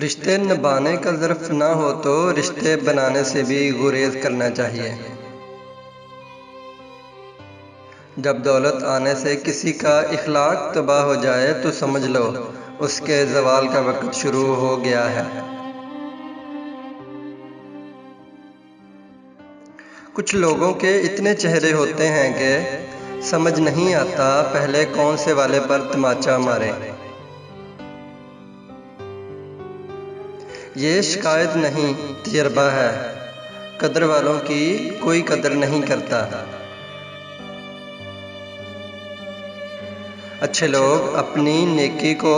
رشتے نبھانے کا ظرف نہ ہو تو رشتے بنانے سے بھی گریز کرنا چاہیے۔ جب دولت آنے سے کسی کا اخلاق تباہ ہو جائے تو سمجھ لو اس کے زوال کا وقت شروع ہو گیا ہے۔ کچھ لوگوں کے اتنے چہرے ہوتے ہیں کہ سمجھ نہیں آتا پہلے کون سے والے پر تماچا مارے۔ یہ شکایت نہیں، تجربہ ہے۔ قدر والوں کی کوئی قدر نہیں کرتا۔ اچھے لوگ اپنی نیکی کو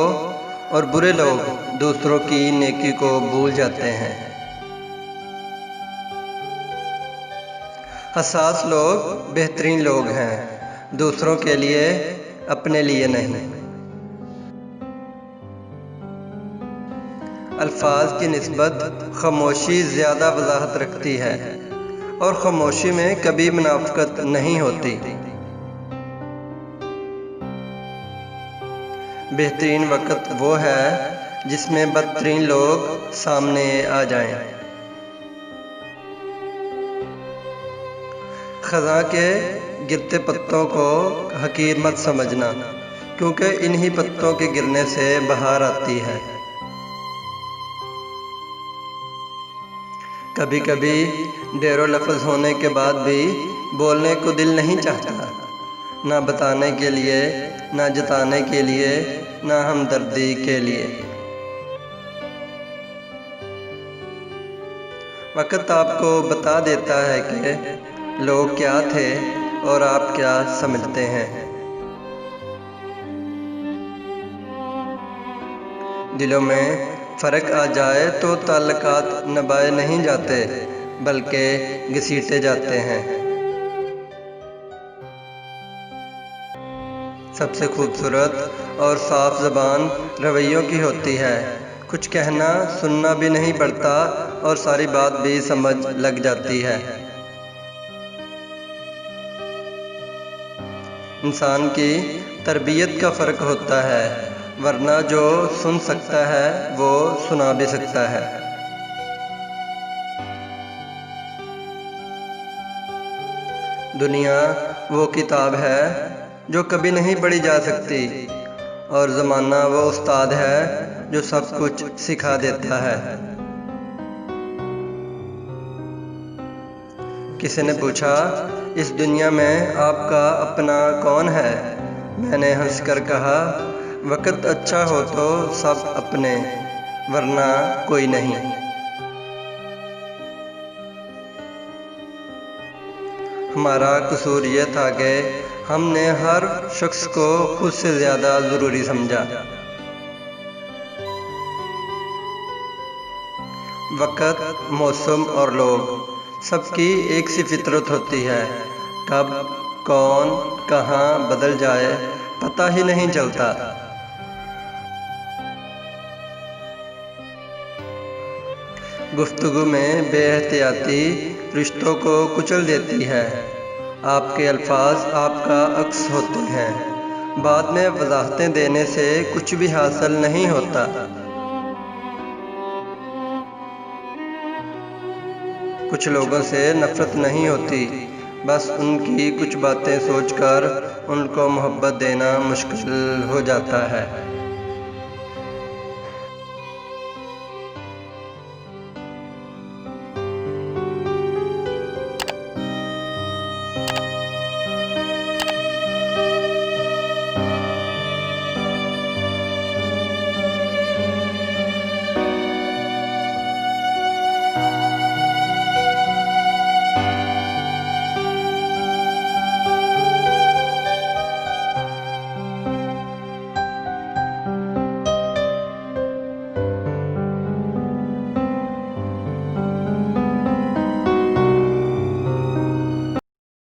اور برے لوگ دوسروں کی نیکی کو بھول جاتے ہیں۔ حساس لوگ بہترین لوگ ہیں، دوسروں کے لیے، اپنے لیے نہیں۔ الفاظ کی نسبت خاموشی زیادہ وضاحت رکھتی ہے، اور خاموشی میں کبھی منافقت نہیں ہوتی۔ بہترین وقت وہ ہے جس میں بدترین لوگ سامنے آ جائیں۔ خزاں کے گرتے پتوں کو حقیر مت سمجھنا، کیونکہ انہی پتوں کے گرنے سے بہار آتی ہے۔ کبھی کبھی ڈیر و لفظ ہونے کے بعد بھی بولنے کو دل نہیں چاہتا، نہ بتانے کے لیے، نہ جتانے کے لیے، نہ ہمدردی کے لیے۔ وقت آپ کو بتا دیتا ہے کہ لوگ کیا تھے اور آپ کیا سمجھتے ہیں۔ دلوں میں فرق آ جائے تو تعلقات نبھائے نہیں جاتے بلکہ گھسیٹے جاتے ہیں۔ سب سے خوبصورت اور صاف زبان رویوں کی ہوتی ہے۔ کچھ کہنا سننا بھی نہیں پڑتا اور ساری بات بھی سمجھ لگ جاتی ہے۔ انسان کی تربیت کا فرق ہوتا ہے، ورنہ جو سن سکتا ہے وہ سنا بھی سکتا ہے۔ دنیا وہ کتاب ہے جو کبھی نہیں پڑھی جا سکتی، اور زمانہ وہ استاد ہے جو سب کچھ سکھا دیتا ہے۔ کسی نے پوچھا، اس دنیا میں آپ کا اپنا کون ہے؟ میں نے ہنس کر کہا، وقت اچھا ہو تو سب اپنے، ورنہ کوئی نہیں۔ ہمارا قصور یہ تھا کہ ہم نے ہر شخص کو خود سے زیادہ ضروری سمجھا۔ وقت، موسم اور لوگ، سب کی ایک سی فطرت ہوتی ہے۔ کب، کون، کہاں بدل جائے پتہ ہی نہیں چلتا۔ گفتگو میں بے احتیاطی رشتوں کو کچل دیتی ہے۔ آپ کے الفاظ آپ کا عکس ہوتے ہیں، بعد میں وضاحتیں دینے سے کچھ بھی حاصل نہیں ہوتا۔ کچھ لوگوں سے نفرت نہیں ہوتی، بس ان کی کچھ باتیں سوچ کر ان کو محبت دینا مشکل ہو جاتا ہے۔